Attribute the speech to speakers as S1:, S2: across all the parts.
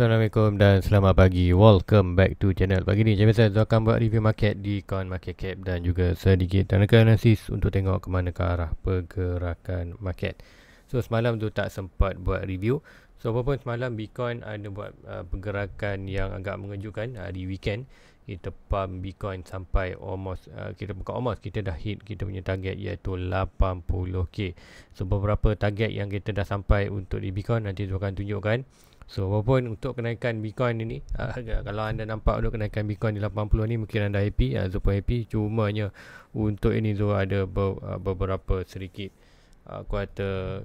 S1: Assalamualaikum dan selamat pagi. Welcome back to channel. Pagi ni macam biasa saya akan buat review market di coin market cap dan juga sedikit analisis untuk tengok ke mana ke arah pergerakan market. So semalam tu tak sempat buat review. So walaupun semalam Bitcoin ada buat pergerakan yang agak mengejutkan hari weekend. Kita pump Bitcoin sampai kita dah hit kita punya target iaitu 80k. So beberapa target yang kita dah sampai untuk di Bitcoin nanti saya akan tunjukkan. So walaupun untuk kenaikan Bitcoin ini kalau anda nampak untuk kenaikan Bitcoin di 80 ni mungkin anda happy, Zul pun happy. Cumanya untuk ini Zul ada beberapa sedikit kuata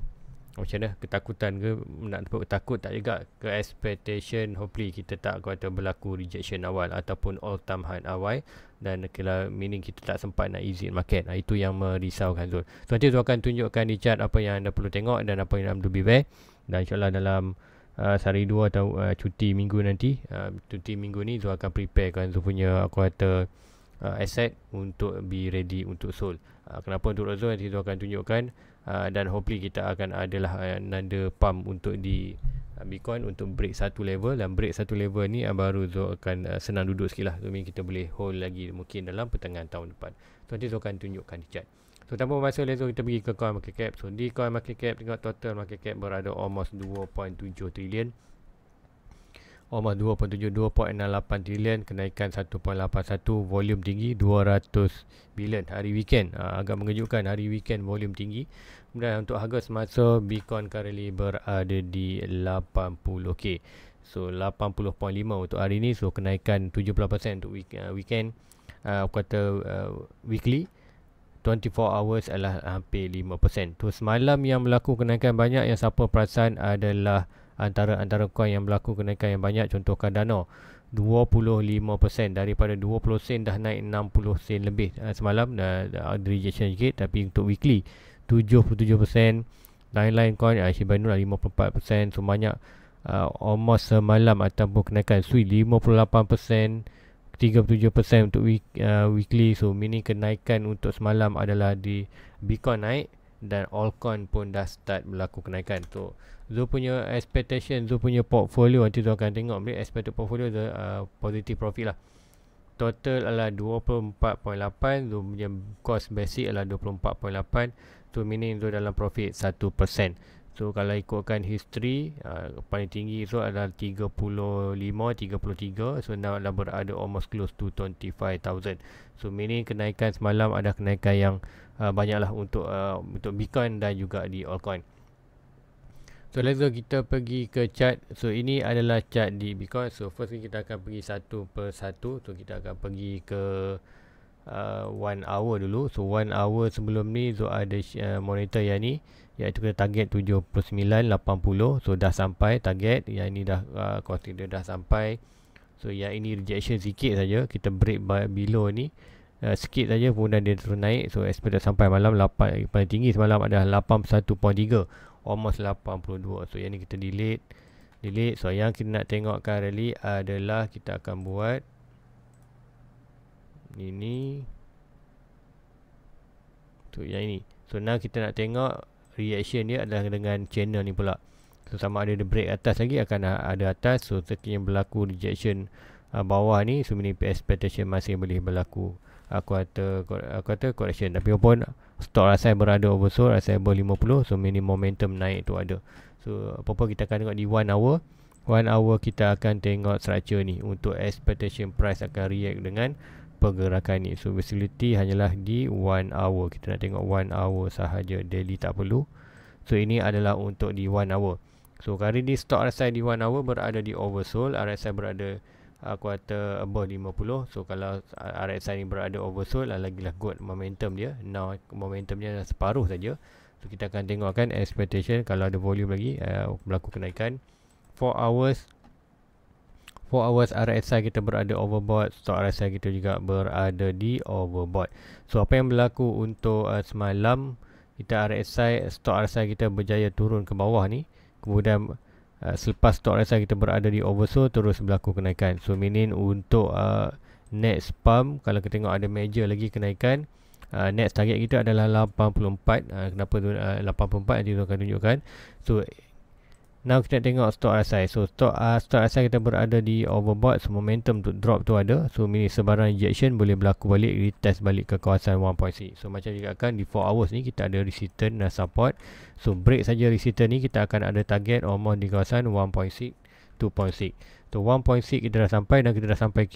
S1: macam mana, ketakutan ke, nak takut tak juga ke expectation. Hopefully kita tak kuata berlaku rejection awal ataupun all time high awal dan kalau meaning kita tak sempat nak exit market. Itu yang merisaukan Zul. So nanti Zul akan tunjukkan di chart apa yang anda perlu tengok dan apa yang anda perlu beware. Dan insyaAllah dalam sehari dua atau cuti minggu nanti, cuti minggu ni Zul akan preparekan Zul punya kuota asset untuk be ready untuk sold. Kenapa untuk Zul nanti Zul akan tunjukkan, dan hopefully kita akan adalah nada pump untuk di Bitcoin untuk break satu level, dan break satu level ni baru Zul akan senang duduk sikit lah. So kita boleh hold lagi mungkin dalam pertengahan tahun depan. So nanti Zul akan tunjukkan di chart. So tanpa masa langsung kita pergi ke coin market cap. So di coin market cap tengok total market cap berada almost 2.7 trilion. Almost 2.68 trilion, kenaikan 1.81, volume tinggi 200 bilion hari weekend. Agak mengejutkan hari weekend volume tinggi. Kemudian untuk harga semasa Bitcoin currently berada di 80k. So 80.5 untuk hari ni. So kenaikan 70% untuk weekend. Weekly 24 hours adalah hampir 5%. Tu semalam yang berlaku kenaikan banyak, yang siapa perasan adalah antara coin yang berlaku kenaikan yang banyak. Contoh Cardano 25%, daripada 20 sen dah naik 60 sen lebih semalam. Dah ada rejection sikit, tapi untuk weekly 77%. Lain-lain coin Shiba Inu 54%. So banyak almost semalam ataupun kenaikan Sui 58%, 37% untuk weekly. So meaning kenaikan untuk semalam adalah di Bitcoin naik dan altcoin pun dah start berlaku kenaikan. So Zul punya expectation, Zul punya portfolio nanti Zul akan tengok expected portfolio positive profit lah. Total adalah 24.8. Zul punya cost basic adalah 24.8. So meaning Zul dalam profit 1%. So kalau ikutkan history, paling tinggi so adalah 35, 33. So now dah berada almost close to 25,000. So meaning kenaikan semalam ada kenaikan yang banyaklah untuk Bitcoin dan juga di altcoin. So langsung kita pergi ke chart. So ini adalah chart di Bitcoin. So first ni kita akan pergi satu per satu. So kita akan pergi ke 1 hour dulu. So 1 hour sebelum ni so ada monitor yang ni, iaitu kita target 79.80. So dah sampai target. Yang ini dah consider dah sampai. So yang ini rejection sikit saja, kita break below ni sikit saja, kemudian dia terus naik. So expect dah sampai malam 8, paling tinggi semalam adalah 81.3, almost 82. So yang ni kita delete. So yang kita nak tengok currently adalah kita akan buat ini. So yang ini. So now kita nak tengok reaction dia adalah dengan channel ni pula. So sama ada dia break atas lagi, akan ada atas. So sekiranya berlaku rejection bawah ni, so meaning expectation masih boleh berlaku quarter correction. Tapi walaupun stock rasa berada oversold, rasa above 50, so meaning momentum naik tu ada. So apa-apa kita akan tengok di 1 hour. 1 hour kita akan tengok structure ni untuk expectation price akan react dengan pergerakan ni. So visibility hanyalah di 1 hour. Kita nak tengok 1 hour sahaja, daily tak perlu. So ini adalah untuk di 1 hour. So kali ni stock RSI di 1 hour berada di oversold. RSI berada quarter above 50. So kalau RSI ni berada oversold, lagilah good momentum dia. Now momentum dia dah separuh saja. So kita akan tengokkan expectation kalau ada volume lagi berlaku kenaikan. 4 hours RSI kita berada overbought, stock RSI kita juga berada di overbought. So apa yang berlaku untuk semalam, kita stock RSI kita berjaya turun ke bawah ni. Kemudian selepas stock RSI kita berada di oversold, terus berlaku kenaikan. So meaning untuk next pump, kalau kita tengok ada major lagi kenaikan, next target kita adalah 84. Kenapa tu 84 nanti tu akan tunjukkan. So Now kita tengok stock RSI. So stock RSI kita berada di overbought. So momentum untuk drop tu ada. So ini sebarang rejection boleh berlaku balik, retest balik ke kawasan 1.6. So macam juga kan di 4 hours ni kita ada resistance dan support. So break saja resistance ni, kita akan ada target almost di kawasan 1.6, 2.6. So 1.6 kita dah sampai, dan kita dah sampai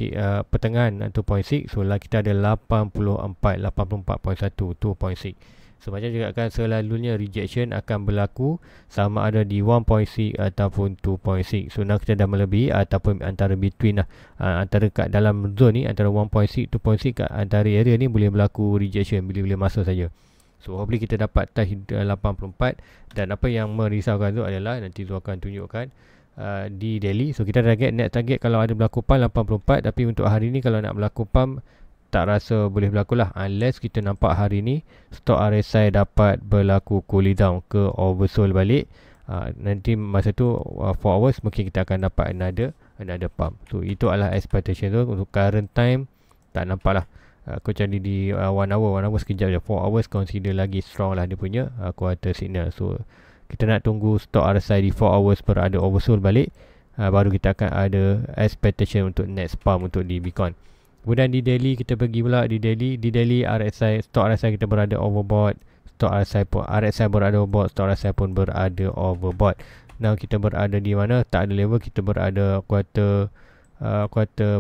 S1: pertengahan 2.6. So lah kita ada 84.1, 2.6. So macam juga kan selalunya rejection akan berlaku sama ada di 1.6 ataupun 2.6. So now kita dah melebihi ataupun antara between lah, antara kat dalam zone ni antara 1.6 2.6, kat antara area ni boleh berlaku rejection, boleh masuk saja. So hopefully kita dapat touch 84. Dan apa yang merisaukan tu adalah nanti tu akan tunjukkan di daily. So kita net target kalau ada berlaku pump 84. Tapi untuk hari ni kalau nak berlaku pump tak rasa boleh berlaku lah, unless kita nampak hari ni stock RSI dapat berlaku cooling down ke oversold balik. Nanti masa tu 4 hours mungkin kita akan dapat another pump. So itu adalah expectation tu. Untuk current time tak nampak lah. Aku cari di 1 hour sekejap je. 4 hours consider lagi strong lah dia punya quarter signal. So kita nak tunggu stock RSI di 4 hours berada oversold balik, baru kita akan ada expectation untuk next pump untuk di Bitcoin. Kemudian di daily kita pergi pula di daily RSI, stock RSI kita berada overbought, stock RSI berada overbought, stock RSI pun berada overbought. Now kita berada di mana? Tak ada level, kita berada quarter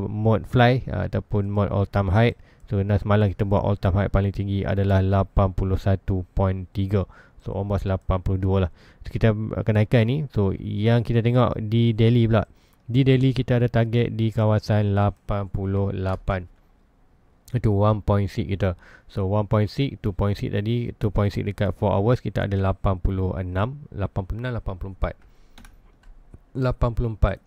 S1: mode fly ataupun mode all time high. So semalam kita buat all time high paling tinggi adalah 81.3. So almost 82 lah. So, kita kenaikan ni. So yang kita tengok di daily pula, di daily kita ada target di kawasan 88. Itu 1.6 kita. So 1.6, 2.6 tadi, 2.6 dekat 4 hours kita ada 86, 84. 84.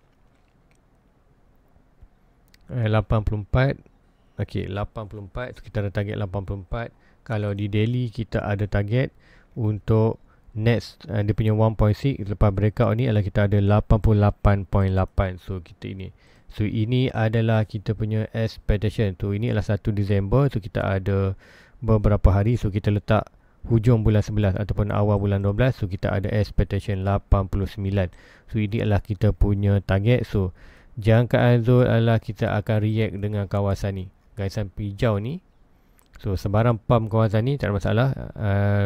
S1: Okey, 84. So, kita ada target 84. Kalau di daily kita ada target untuk next dia punya 1.6 lepas breakout ni adalah kita ada 88.8. So ini adalah kita punya expectation. So ini adalah 1 Disember. So kita ada beberapa hari. So kita letak hujung bulan 11 ataupun awal bulan 12. So kita ada expectation 89. So ini adalah kita punya target. So jangkaan Zul adalah kita akan react dengan kawasan ni, garisan hijau ni. So sebarang pump kawasan ni tak ada masalah.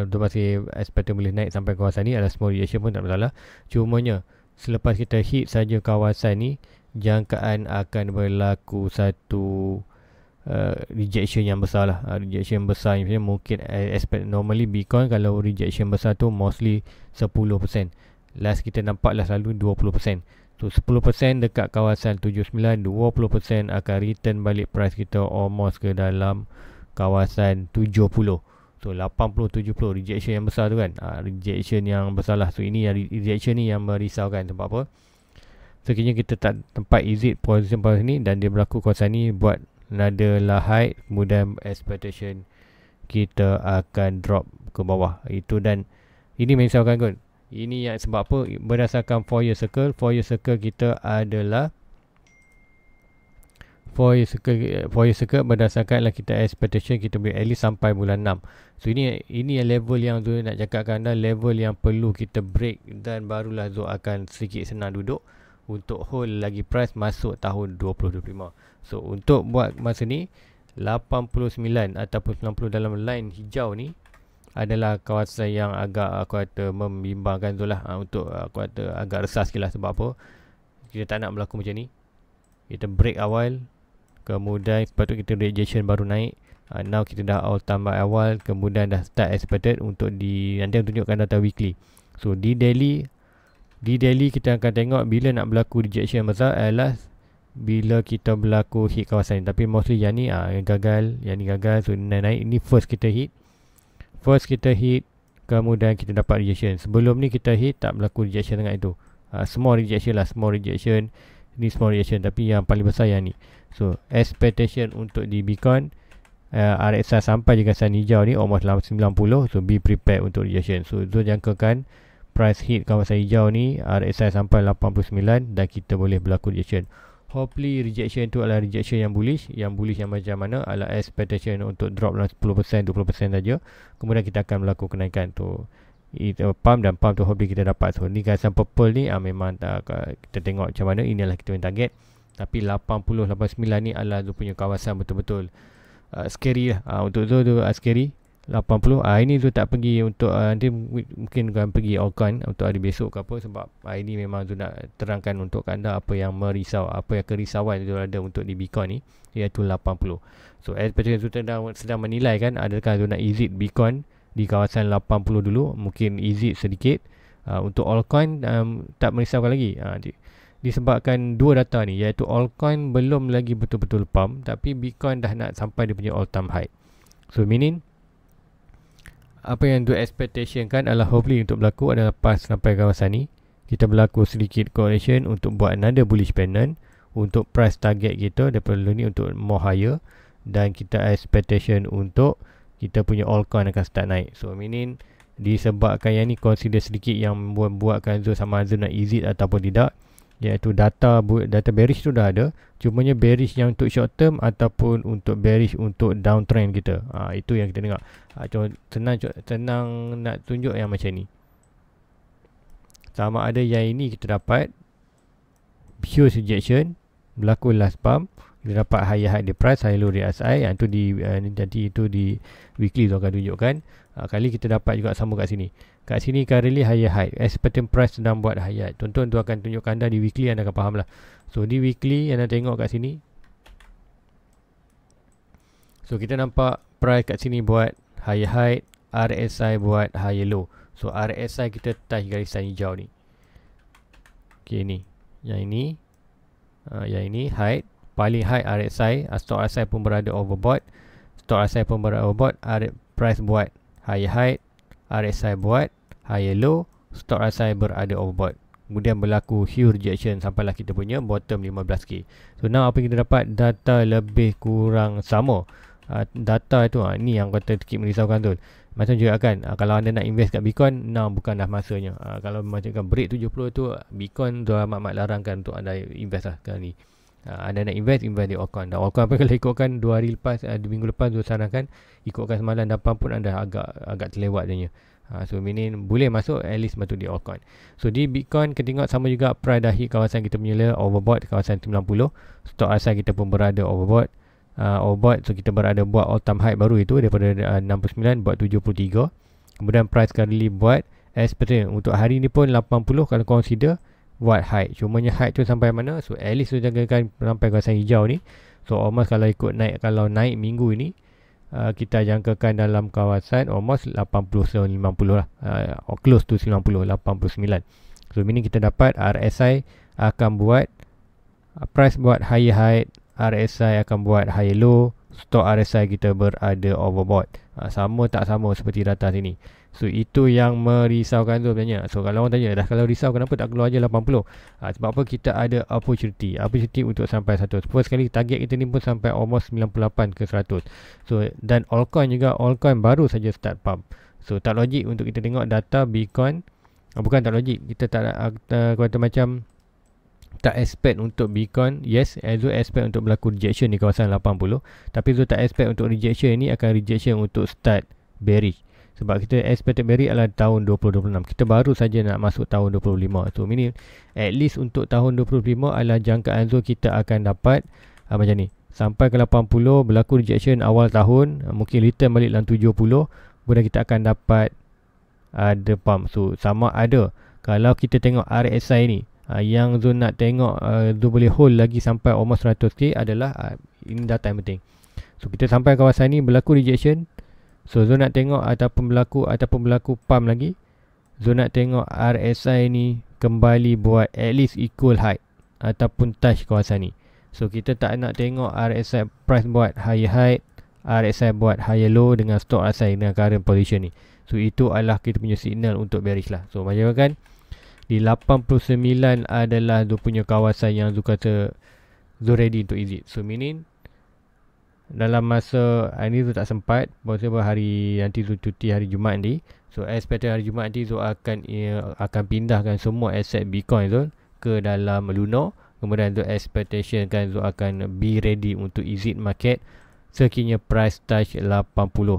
S1: Dia masih expect boleh naik sampai kawasan ni, ada small reaction pun tak ada masalah. Cumanya selepas kita hit saja kawasan ni, jangkaan akan berlaku satu rejection yang besar lah. Rejection besar ni mungkin expect normally Bitcoin kalau rejection besar tu mostly 10%. Last kita nampak lah selalu 20%. So 10% dekat kawasan 79, 20% akan return balik price kita almost ke dalam kawasan 70. So 80-70 rejection yang besar tu kan, rejection yang besar lah. So ini rejection ni yang merisaukan. Sebab apa? So kini kita tak tempat exit position ni, dan dia berlaku kawasan ni buat nada high, kemudian expectation kita akan drop ke bawah. Itu, dan ini merisaukan kan. Ini yang sebab apa? Berdasarkan 4 year circle kita adalah 4 year circle berdasarkan lah kita expectation kita boleh at least sampai bulan 6. So ini yang level yang Zul nak cakapkan dah, level yang perlu kita break, dan barulah Zul akan sedikit senang duduk untuk hold lagi price masuk tahun 2025. So untuk buat masa ni 89 ataupun 90 dalam line hijau ni adalah kawasan yang agak aku kata membimbangkan Zul lah. Untuk aku kata agak resah sikit lah. Sebab apa? Kita tak nak berlaku macam ni. Kita break awal, kemudian sepatutnya kita rejection baru naik. Now kita dah all time awal, kemudian dah start expected untuk nanti tunjukkan data weekly. So di daily kita akan tengok bila nak berlaku rejection besar adalah bila kita berlaku hit kawasan ni. Tapi mostly yang ni yang ni gagal. So naik ni first kita hit, kemudian kita dapat rejection. Sebelum ni kita hit tak berlaku rejection dengan itu. Small rejection. Ni small reaction, tapi yang paling besar yang ni. So expectation untuk di Bitcoin RSI sampai juga kawasan hijau ni almost 90. So be prepared untuk rejection. So jangkakan price hit kawasan hijau ni RSI sampai 89 dan kita boleh berlaku rejection. Hopefully rejection tu adalah rejection yang bullish. Yang bullish yang macam mana adalah expectation untuk drop dalam 10%, 20% saja. Kemudian kita akan berlaku kenaikan tu. pump, dan pump tu hopefully kita dapat. So ni kawasan purple ni memang kita tengok macam mana, inilah kita punya target. Tapi 80, 89 ni adalah tu punya kawasan betul-betul scary lah. Untuk Zul tu scary 80. Ini Zul tak pergi untuk nanti mungkin akan pergi Altcoin untuk hari besok ke apa, sebab ini memang Zul nak terangkan untuk anda apa yang merisau, apa yang kerisauan Zul ada untuk di Bitcoin ni, iaitu 80. So especially Zul sedang menilai kan, adakah Zul nak exit Bitcoin di kawasan 80 dulu, mungkin exit sedikit. Untuk altcoin tak merisaukan lagi. Disebabkan dua data ni, iaitu altcoin belum lagi betul-betul pump, tapi Bitcoin dah nak sampai dia punya all time high. So meaning apa yang tu expectation kan adalah hopefully untuk berlaku adalah pas sampai kawasan ni, kita berlaku sedikit correction untuk buat another bullish pendant untuk price target kita daripada ni untuk more higher, dan kita expectation untuk kita punya altcoin akan start naik. So meaning disebabkan yang ni consider sedikit yang membuatkan Zul sama Zul nak exit ataupun tidak, iaitu data bearish tu dah ada, cumanya bearish yang untuk short term ataupun untuk bearish untuk downtrend kita. Itu yang kita tengok. Senang nak tunjuk yang macam ni. Sama ada yang ini kita dapat pure rejection, berlaku last pump, kita dapat higher high di price, high low di RSI. Yang tu nanti itu di weekly tu akan tunjukkan. Kali kita dapat juga sama kat sini. Kat sini currently higher high, expected price sedang buat higher high. Tonton tu akan tunjukkan anda di weekly, anda akan faham lah. So di weekly anda tengok kat sini, so kita nampak price kat sini buat higher high, RSI buat higher low. So RSI kita touch garisan hijau ni. Okay ni, yang ini high, paling high RSI, stock RSI pun berada overbought, price buat higher high, RSI buat higher low, stock RSI berada overbought. Kemudian berlaku huge rejection sampailah kita punya bottom 15k. So now apa yang kita dapat, data lebih kurang sama. Data itu ni yang kata sikit merisaukan tu. Macam juga kan, kalau anda nak invest kat Bitcoin, bukan dah masanya. Kalau macam break 70 tu, Bitcoin tu amat larangkan untuk anda invest lah kali ni. Anda nak invest di altcoin. Dan altcoin apa kalau ikutkan 2 hari lepas, 2 minggu lepas tu sarankan ikutkan semalam dan pun anda agak terlewat dia. So meaning boleh masuk at least betul di altcoin. So di Bitcoin kita tengok sama juga, price dah hit kawasan kita punya layer overbought kawasan 90. Stock RSI kita pun berada overbought. So kita berada buat all time high baru itu daripada 69 buat 73. Kemudian price currently buat expected untuk hari ni pun 80 kalau consider buat high. Cumanya high tu sampai mana? So at least tu jangkakan sampai kawasan hijau ni. So almost kalau ikut naik, kalau naik minggu ini kita jangkakan dalam kawasan almost 80-90 lah, or close to 90, 89. So meaning kita dapat RSI akan buat price buat higher high, RSI akan buat higher low, stock RSI kita berada overbought. Sama tak sama seperti data sini. So itu yang merisaukan tu sebenarnya. So kalau orang tanya, dah kalau risau kenapa tak keluar je 80? Sebab apa? Kita ada opportunity untuk sampai 100. First sekali target kita ni pun sampai almost 98 ke 100. So dan altcoin juga, altcoin baru saja start pump. So tak logik untuk kita tengok data Bitcoin. Bukan tak logik, kita tak kata macam tak expect untuk Bitcoin. Yes, Zul expect untuk berlaku rejection di kawasan 80, tapi Zul tak expect untuk rejection ini akan rejection untuk start bearish. Sebab kita expected bearish adalah tahun 2026. Kita baru saja nak masuk tahun 2025. So meaning at least untuk tahun 2025 adalah jangkaan Zul kita akan dapat macam ni. Sampai ke 80 berlaku rejection awal tahun, mungkin return balik dalam 70, kemudian kita akan dapat ada pump. So sama ada kalau kita tengok RSI ni, yang Zul nak tengok Zul boleh hold lagi sampai almost 100k adalah ini data yang penting. So kita sampai kawasan ni berlaku rejection. So Zul nak tengok ataupun berlaku pump lagi. Zul nak tengok RSI ni kembali buat at least equal height ataupun touch kawasan ni. So kita tak nak tengok RSI price buat higher high, RSI buat higher low dengan stock RSI dengan current position ni. So itu adalah kita punya signal untuk bearish lah. So macam kan di 89 adalah Zul punya kawasan yang Zul kata Zul ready untuk exit. So meaning dalam masa ini Zul tak sempat, sebab hari nanti Zul cuti hari Jumaat nanti. So expected hari Jumaat nanti Zul akan pindahkan semua aset Bitcoin Zul ke dalam Luno. Kemudian Zul expectation kan Zul akan be ready untuk exit market sekiranya price touch 80.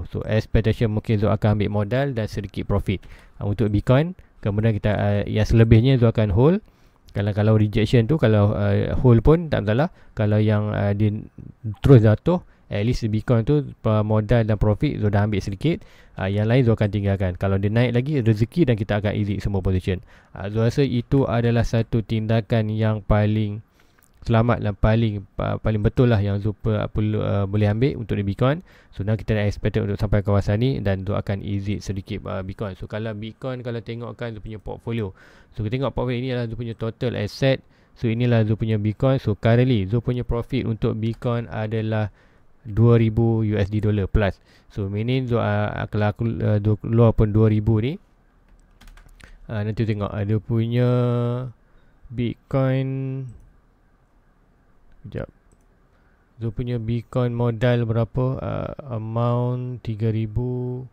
S1: So expectation mungkin Zul akan ambil modal dan sedikit profit untuk Bitcoin. Kemudian kita yang selebihnya Zul akan hold. Kalau rejection tu, kalau hold pun tak masalah. Kalau yang dia terus jatuh, at least Bitcoin tu modal dan profit Zul dah ambil sedikit. Yang lain Zul akan tinggalkan. Kalau dia naik lagi, rezeki, dan kita akan exit semua position. Zul rasa itu adalah satu tindakan yang paling selamat dan paling betul lah yang Zul perlu boleh ambil untuk di Bitcoin. So now kita dah expected untuk sampai kawasan ni, dan Zul akan exit sedikit Bitcoin. So kalau Bitcoin, kalau tengokkan Zul punya portfolio, so kita tengok portfolio ini adalah Zul punya total asset. So inilah Zul punya Bitcoin. So currently Zul punya profit untuk Bitcoin adalah $2,000 plus. So meaning Zul kalau aku Zul keluar pun 2,000 ni, nanti tengok ada punya Bitcoin. Sekejap. Zul punya Bitcoin modal berapa? Amount 3,000.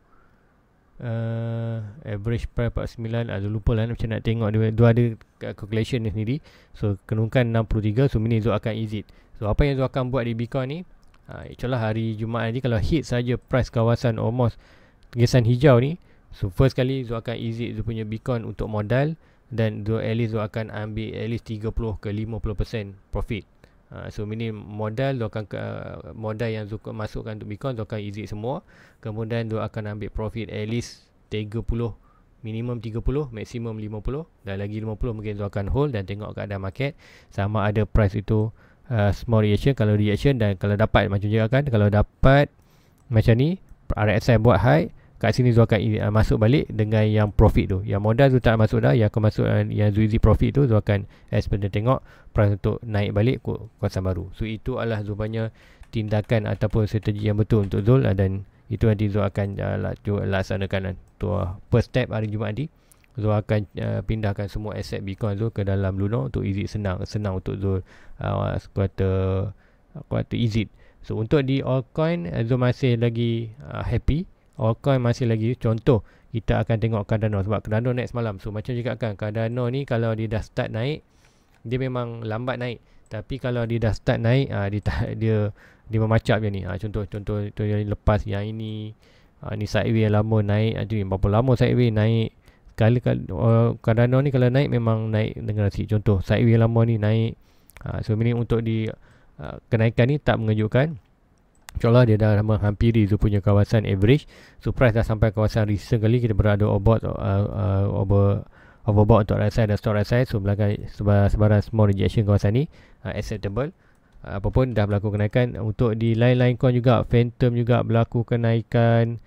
S1: Average price 49. Zul lupa lah macam nak tengok dia ada calculation ni sendiri. So kenungkan 63. So ini Zul akan exit. So apa yang Zul akan buat di Bitcoin ni, itulah hari Jumaat nanti kalau hit saja price kawasan almost gesan hijau ni, so first kali Zul akan exit Zul punya Bitcoin untuk modal, dan Zul at least Zul akan ambil at least 30 ke 50% profit. So ini modal Zul akan modal yang Zul masukkan untuk Bitcoin Zul akan exit semua. Kemudian Zul akan ambil profit at least 30, minimum 30, maksimum 50, dan lagi 50 mungkin Zul akan hold dan tengok keadaan market sama ada price itu small reaction. Kalau reaction, dan kalau dapat macam je kan, kalau dapat macam ni RSI buat high, kat sini Zul akan masuk balik dengan yang profit tu. Yang modal Zul tak masuk dah, yang akan masuk yang Zul easy profit tu Zul akan expect tengok price untuk naik balik kawasan baru. So itu adalah Zul punya tindakan ataupun strategi yang betul untuk Zul, dan itu nanti Zul akan laksanakan tu first step hari Jumaat nanti. Zul akan pindahkan semua aset Bitcoin Zul ke dalam Luno untuk exit senang untuk Zul quarter exit. So untuk di altcoin Zul masih lagi happy. Altcoin masih lagi, contoh kita akan tengok Cardano, sebab Cardano naik semalam. So macam juga kan Cardano ni, kalau dia dah start naik, dia memang lambat naik, tapi kalau dia dah start naik, dia memacap je ni. Contoh yang lepas yang ini, ni sideways yang lama naik, berapa lama sideways naik. Cardano ni kalau naik memang naik dengan rasik. Contoh sideways lama ni naik. So ini untuk di kenaikan ni tak mengejutkan. InsyaAllah dia dah menghampiri Zul punya kawasan average. So price dah sampai kawasan recent kali kita berada overbought untuk RSI dan stop RSI. So belakang sebarang small rejection kawasan ni acceptable. Apapun dah berlaku kenaikan. Untuk di lain-lain coin juga, Phantom juga berlaku kenaikan,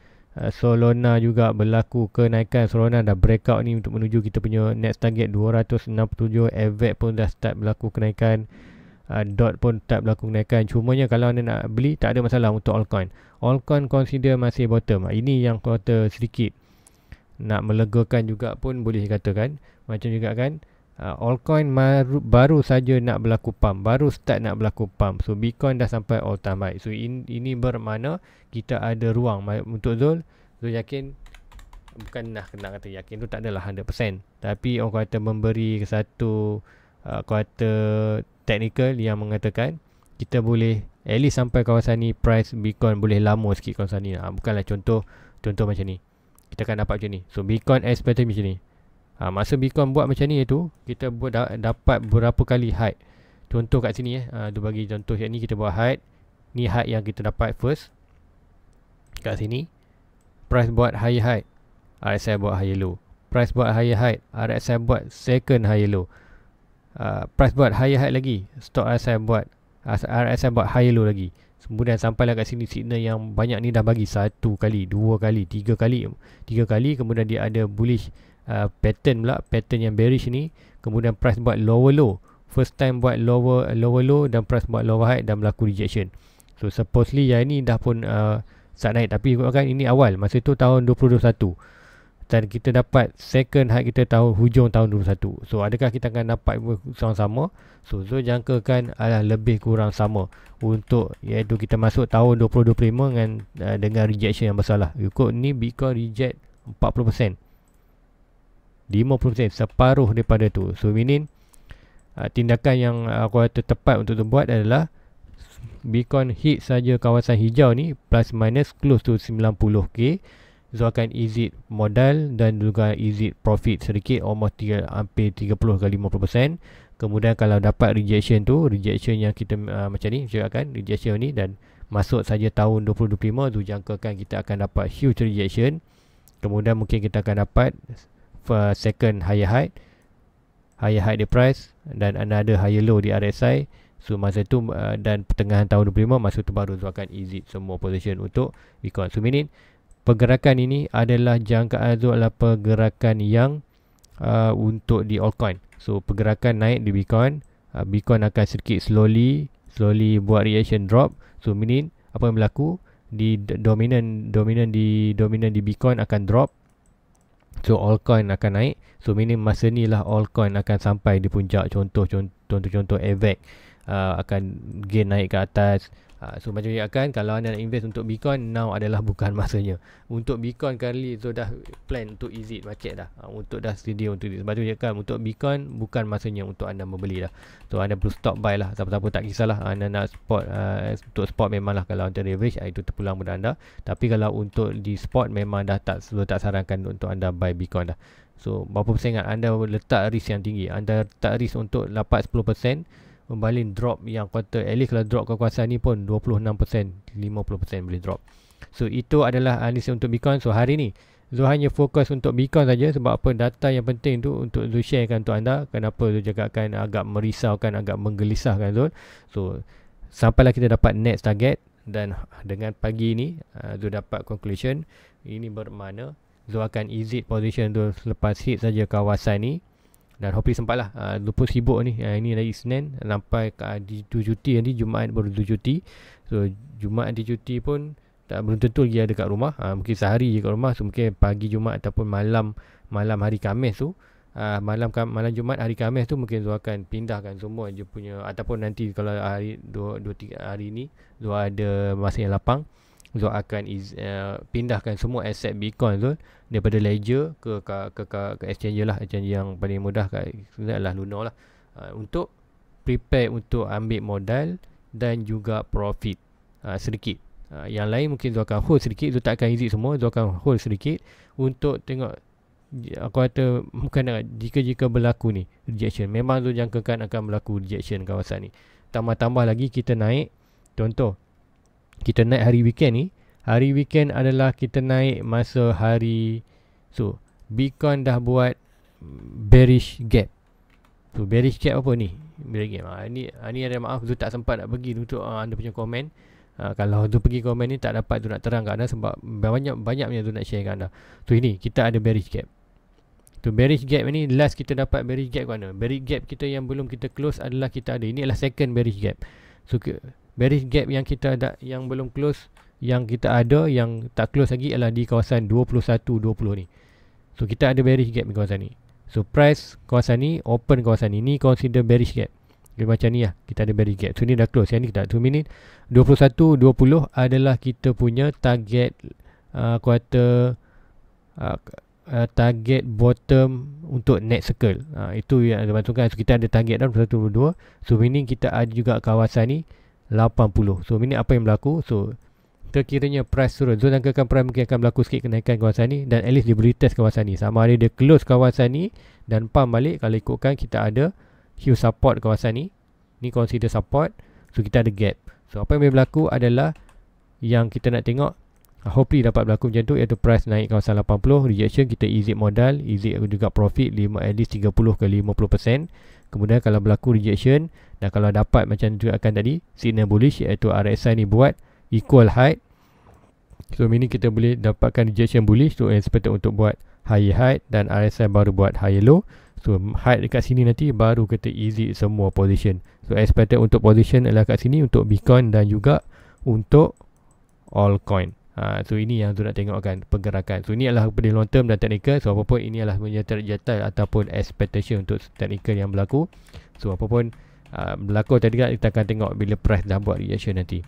S1: Solana juga berlaku kenaikan. Solana dah breakout ni untuk menuju kita punya next target 267. Avax pun dah start berlaku kenaikan. Dot pun tak berlaku kenaikan. Cumanya kalau anda nak beli, tak ada masalah untuk altcoin. Altcoin consider masih bottom. Ini yang kata sedikit nak melegakan juga pun boleh dikatakan. Macam juga kan, altcoin baru saja nak berlaku pump, baru start nak berlaku pump. So Bitcoin dah sampai all time high. So ini bermakna kita ada ruang untuk Zul yakin, bukan nak kena kata yakin tu tak adalah 100%, tapi orang kata memberi satu kata technical yang mengatakan kita boleh at least sampai kawasan ni, price Bitcoin boleh lama sikit kawasan ni. Bukanlah contoh macam ni, kita akan dapat macam ni. So Bitcoin expected macam ni. Masa Bitcoin buat macam ni tu, kita dapat berapa kali high. Contoh kat sini tu bagi contoh yang ni, kita buat high. Ni high yang kita dapat first. Kat sini price buat high, RSI buat high low. Price buat high, RSI buat second high low. Price buat high lagi, stop RSI buat high low lagi. Kemudian sampailah kat sini signal yang banyak ni dah bagi 1 kali, 2 kali, 3 kali. Kemudian dia ada bullish pattern pula, pattern yang bearish ni. Kemudian price buat lower low, first time buat lower low, dan price buat lower high dan berlaku rejection. So supposedly yang ni dah pun start naik, tapi kan ini awal, masa tu tahun 2021, dan kita dapat second high kita hujung tahun 2021. So adakah kita akan dapat sama-sama? So Zul jangkakan lebih kurang sama, untuk iaitu kita masuk tahun 2025 dengan rejection yang besar lah. Ikut ni Bitcoin reject 40%, 50%, separuh daripada tu. So meaning tindakan yang aku kata tepat untuk buat adalah Bitcoin hit saja kawasan hijau ni, plus minus close to 90k, Zul akan exit modal dan juga exit profit sedikit, almost hampir 30 ke 50%. Kemudian kalau dapat rejection tu, rejection yang kita macam ni cakapkan, rejection ni, dan masuk saja tahun 2025, Zul jangkakan kita akan dapat huge rejection. Kemudian mungkin kita akan dapat second higher high the price, dan another higher low di RSI. So masa tu dan pertengahan tahun 25, masa tu baru Zul akan exit semua position untuk Bitcoin. So meaning pergerakan ini adalah jangkaan Zul adalah pergerakan yang untuk di altcoin. So pergerakan naik di Bitcoin, Bitcoin akan sedikit slowly buat reaction drop. So meaning apa yang berlaku di dominan di Bitcoin akan drop. So altcoin akan naik. So meaning masa ni lah altcoin akan sampai di puncak. Contoh AVAX akan gain naik ke atas. So macam ni akan, kalau anda nak invest untuk Bitcoin, now adalah bukan masanya. Untuk Bitcoin kali tu dah plan untuk exit market dah, untuk dah sedia untuk sebab tu cakap untuk Bitcoin bukan masanya untuk anda membeli dah. So anda perlu stop buy lah. Siapa-siapa tak kisahlah, anda nak spot untuk spot memanglah kalau anda average itu terpulang pada anda. Tapi kalau untuk di spot memang dah tak sarankan untuk anda buy Bitcoin dah. So berapa persen anda letak risk yang tinggi, anda letak risk untuk dapat 10%, membaling drop yang kuartal, at least kalau drop ke kawasan ni pun 26%, 50% boleh drop. So itu adalah analisis untuk Bitcoin. So hari ni Zul hanya fokus untuk Bitcoin saja. Sebab apa, data yang penting tu untuk Zul sharekan untuk anda. Kenapa Zul cakapkan agak merisaukan, agak menggelisahkan Zul. So sampailah kita dapat next target, dan dengan pagi ni Zul dapat conclusion. Ini bermakna Zul akan exit position tu selepas hit saja kawasan ni. Dan hopefully sempat lah. Zul pun sibuk ni. Ini dari Isnin sampai di cuti nanti, Jumaat baru Zul cuti. So Jumaat nanti cuti pun belum tentu lagi ada kat rumah. Mungkin sehari je kat rumah. So mungkin pagi Jumaat ataupun malam hari Khamis tu, malam Jumaat hari Khamis tu mungkin Zul akan pindahkan semua je punya, ataupun nanti kalau hari 2-3 hari ni Zul ada masa yang lapang, Zul akan pindahkan semua aset Bitcoin Zul daripada ledger ke exchange lah. Exchange yang paling mudah adalah Lunar lah, untuk prepare untuk ambil modal dan juga profit sedikit. Yang lain mungkin Zul akan hold sedikit. Zul tak akan exit semua, Zul akan hold sedikit untuk tengok. Aku kata bukan jika berlaku ni rejection, memang Zul jangkakan akan berlaku rejection kawasan ni. Tambah lagi kita naik, contoh kita naik hari weekend ni. Hari weekend adalah kita naik masa hari, so Bitcoin dah buat bearish gap. So bearish gap apa ni? Bearish gap. Ni ada maaf Zul tak sempat nak pergi untuk anda punya komen. Kalau Zul pergi komen ni tak dapat Zul nak terang kat anda, sebab banyaknya Zul nak share kat anda. So ini kita ada bearish gap. So bearish gap ni last kita dapat bearish gap kat mana? Bearish gap kita yang belum kita close adalah kita ada. Ini adalah second bearish gap. So bearish gap yang kita ada, yang belum close, yang kita ada, yang tak close lagi adalah di kawasan 21-20 ni. So kita ada bearish gap di kawasan ni. So price kawasan ni, open kawasan ni, ni consider bearish gap. Jadi macam ni lah, kita ada bearish gap. So ni dah close, yang ni kita 2 minit 21-20 adalah kita punya target quarter, target bottom untuk next circle. Itu yang ada bantukan. So kita ada target dalam 21-22. So meaning kita ada juga kawasan ni 80. So meaning apa yang berlaku? So sekiranya price turun, Zul jangkakan price mungkin akan berlaku sikit kenaikan kawasan ni, dan at least dia boleh test kawasan ni. Sama ada dia close kawasan ni dan pump balik. Kalau ikutkan kita ada huge support kawasan ni, ni consider support. So kita ada gap. So apa yang boleh berlaku adalah yang kita nak tengok, hopefully dapat berlaku macam tu, iaitu price naik kawasan 80, rejection, kita exit modal, exit juga profit at least 30 ke 50%. Kemudian kalau berlaku rejection, dan kalau dapat macam tu akan tadi signal bullish, iaitu RSI ni buat equal height. So meaning kita boleh dapatkan rejection bullish. So expected untuk buat higher height, dan RSI baru buat higher low. So height dekat sini nanti baru kita exit semua position. So expected untuk position adalah kat sini untuk Bitcoin dan juga untuk altcoin. So ini yang tu nak tengokkan pergerakan. So ini adalah pada long term dan technical. So apapun ini adalah menjadi ataupun expectation untuk technical yang berlaku. So apapun berlaku tadi kita akan tengok bila price dah buat reaction nanti.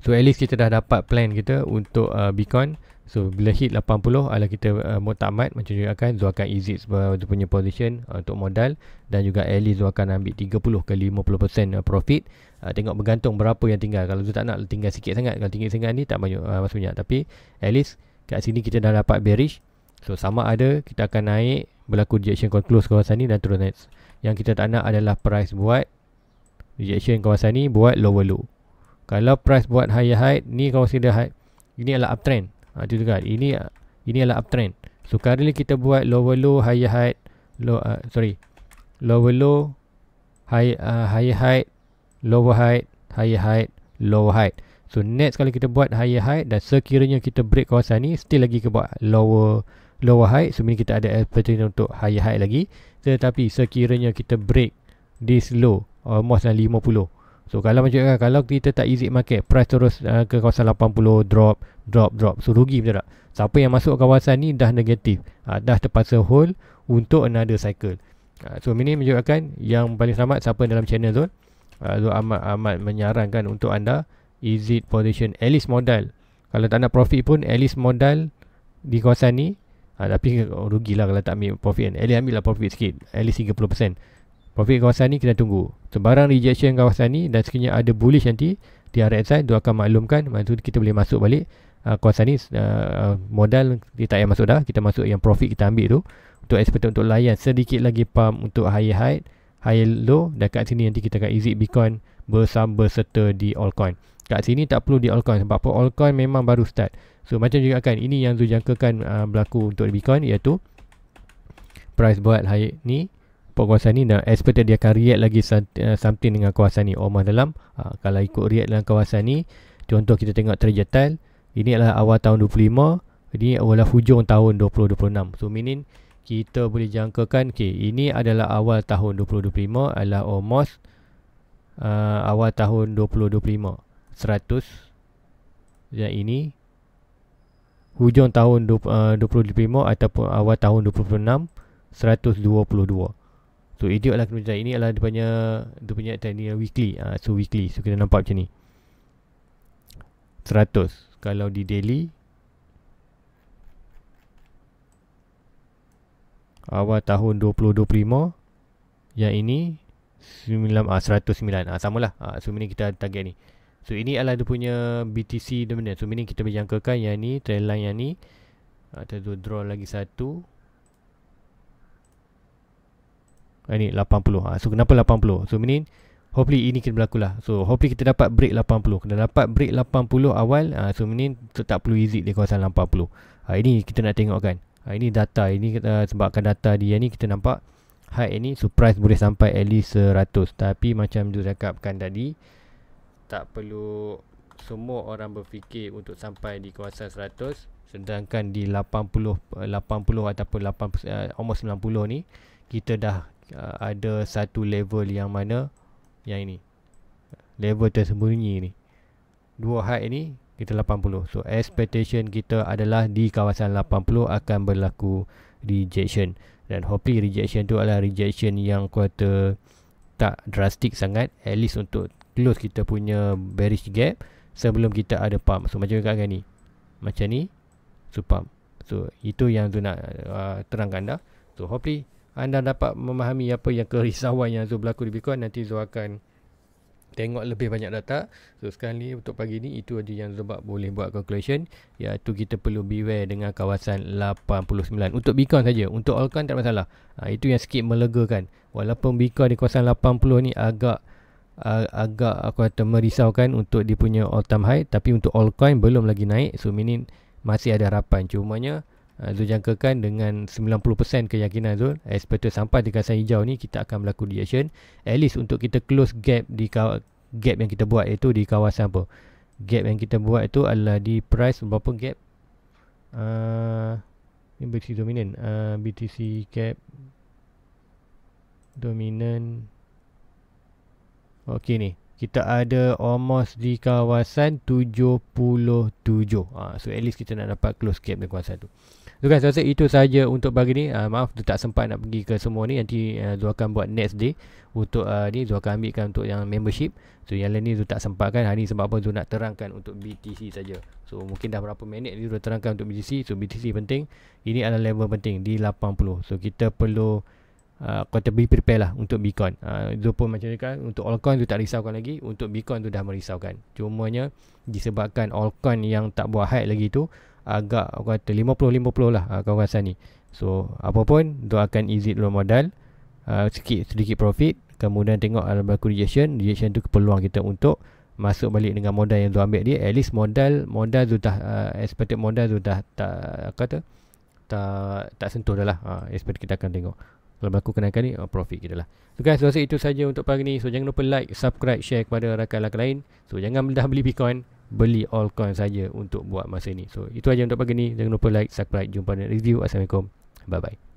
S1: So at least kita dah dapat plan kita untuk Bitcoin. So bila hit 80 adalah kita muktamad macam juga akan Zul akan exit dia punya position untuk modal, dan juga Alice Zul akan ambil 30 ke 50% profit. Tengok bergantung berapa yang tinggal. Kalau Zul tak nak tinggal sikit sangat, kalau tinggal sangat ni tak banyak maksudnya. Tapi at least kat sini kita dah dapat bearish. So sama ada kita akan naik, berlaku rejection close kawasan ni dan terus naik. Yang kita tak nak adalah price buat rejection kawasan ni, buat lower low. Kalau price buat higher high, ni kawasan dia high, ini adalah uptrend. Itu juga ini adalah uptrend. So currently kita buat lower low, higher high, lower low, higher high, lower high, higher high, lower high. So next kali kita buat higher high, dan sekiranya kita break kawasan ni, still lagi kita buat lower high. So ini kita ada expectation untuk higher high lagi. Tetapi sekiranya kita break this low, almost 50. So kalau macam kalau kita tak exit market, price terus ke kawasan 80, drop. So rugi betul tak? Siapa yang masuk kawasan ni dah negatif, dah terpaksa hold untuk another cycle. So ini menunjukkan yang paling selamat siapa dalam channel Zul. Zul amat menyarankan untuk anda exit position, at least modal. Kalau tak nak profit pun at least modal di kawasan ni. Tapi rugilah kalau tak ambil profit kan. At least ambil lah profit sikit, at least 30%. Profit kawasan ni kita tunggu. Sebarang rejection kawasan ni, dan sekiranya ada bullish nanti di RSI, dia akan maklumkan. Maka tu kita boleh masuk balik kawasan ni. Modal kita tak payah masuk dah, kita masuk yang profit kita ambil tu, untuk expect untuk layan sedikit lagi pump untuk higher high, higher low. Dan kat sini nanti kita akan exit Bitcoin berserta di altcoin. Kat sini tak perlu di altcoin, sebab apa? Altcoin memang baru start. So macam juga kan, ini yang Zul jangkakan berlaku untuk Bitcoin, iaitu price buat high ni, kawasan ni, dan expected dia akan react lagi something dengan kawasan ni, almost dalam. Kalau ikut react dalam kawasan ni, contoh kita tengok trajectory, ini adalah awal tahun 25, ini adalah hujung tahun 2026. So meaning kita boleh jangkakan, ini adalah awal tahun 2025, adalah almost awal tahun 2025 100, dan ini hujung tahun 2025 ataupun awal tahun 2026 122. So itu adalah kemudian, ini adalah dia punya teknik weekly. So weekly, so kita nampak macam ni 100. Kalau di daily, awal tahun 2025, yang ini 109. Samalah. So ini kita target ni. So ini adalah dia punya BTC dia benda. So ini kita berjangkakan yang ni, trend line yang ni. Kita draw lagi satu. Ini 80. So kenapa 80? So meaning hopefully ini kita berlaku lah. So hopefully kita dapat break 80. Kena dapat break 80 awal. So meaning tak perlu exit di kawasan 80. Ini kita nak tengok kan. Ini data. Ini kita sebabkan data dia ni kita nampak high ini. So price boleh sampai at least 100. Tapi macam Zul cakapkan tadi, tak perlu semua orang berfikir untuk sampai di kawasan 100. Sedangkan di 80 ataupun 80, almost 90 ni, kita dah ada satu level yang mana yang ini, level tersembunyi ni, dua high ni kita 80. So expectation kita adalah di kawasan 80 akan berlaku rejection, dan hopefully rejection tu adalah rejection yang kuota tak drastik sangat, at least untuk close kita punya bearish gap sebelum kita ada pump. So macam kat ni, macam ni, so pump. So itu yang tu nak terangkan dah. So hopefully anda dapat memahami apa yang kerisauan yang Zul berlaku di Bitcoin. Nanti Zul akan tengok lebih banyak data. So sekarang ni untuk pagi ni, itu aja yang Zul boleh buat calculation, iaitu kita perlu beware dengan kawasan 89 untuk Bitcoin saja. Untuk altcoin tak masalah. Itu yang sikit melegakan. Walaupun Bitcoin di kawasan 80 ni agak aku kata merisaukan untuk dia punya all time high, tapi untuk altcoin belum lagi naik. So meaning masih ada harapan. Cumanya Zul jangkakan dengan 90% keyakinan Zul, expected sampai di kawasan hijau ni kita akan berlaku reaction. At least untuk kita close gap di gap yang kita buat, iaitu di kawasan apa? Gap yang kita buat itu adalah di price berapa gap? Ini BTC dominant, BTC gap dominant. Okey ni, kita ada almost di kawasan 77. So at least kita nak dapat close gap di kawasan tu. So guys, rasa itu saja untuk pagi ni. Maaf tu tak sempat nak pergi ke semua ni. Nanti Zul akan buat next day untuk ni Zul akan ambilkan untuk yang membership. So yang lain ni Zul tak sempat kan. Hari ni sebab apa Zul nak terangkan untuk BTC saja. So mungkin dah berapa minit ni Zul terangkan untuk BTC. So BTC penting. Ini adalah level penting di 80. So kita perlu kata be prepare lah untuk Bitcoin. Zul pun macam ni kan, untuk altcoin tu tak risaukan lagi, untuk Bitcoin tu dah merisaukan. Cumanya disebabkan altcoin yang tak buat hype lagi tu agak kata 50-50 lah kawan rasa ni. So apa pun Zul akan exit dulu modal, sedikit profit, kemudian tengok ada berlaku rejection tu peluang kita untuk masuk balik dengan modal yang Zul ambil dia. At least modal Zul dah expected modal Zul dah tak sentuh dah lah. Expect kita akan tengok kalau berlaku kenaikan ni, profit kita lah. So guys, rasa itu saja untuk pagi ni. So jangan lupa like, subscribe, share kepada rakan-rakan lain. So jangan dah beli Bitcoin, beli altcoin saja untuk buat masa ni. So itu aja untuk pagi ni. Jangan lupa like, subscribe. Jumpa di review. Assalamualaikum. Bye bye.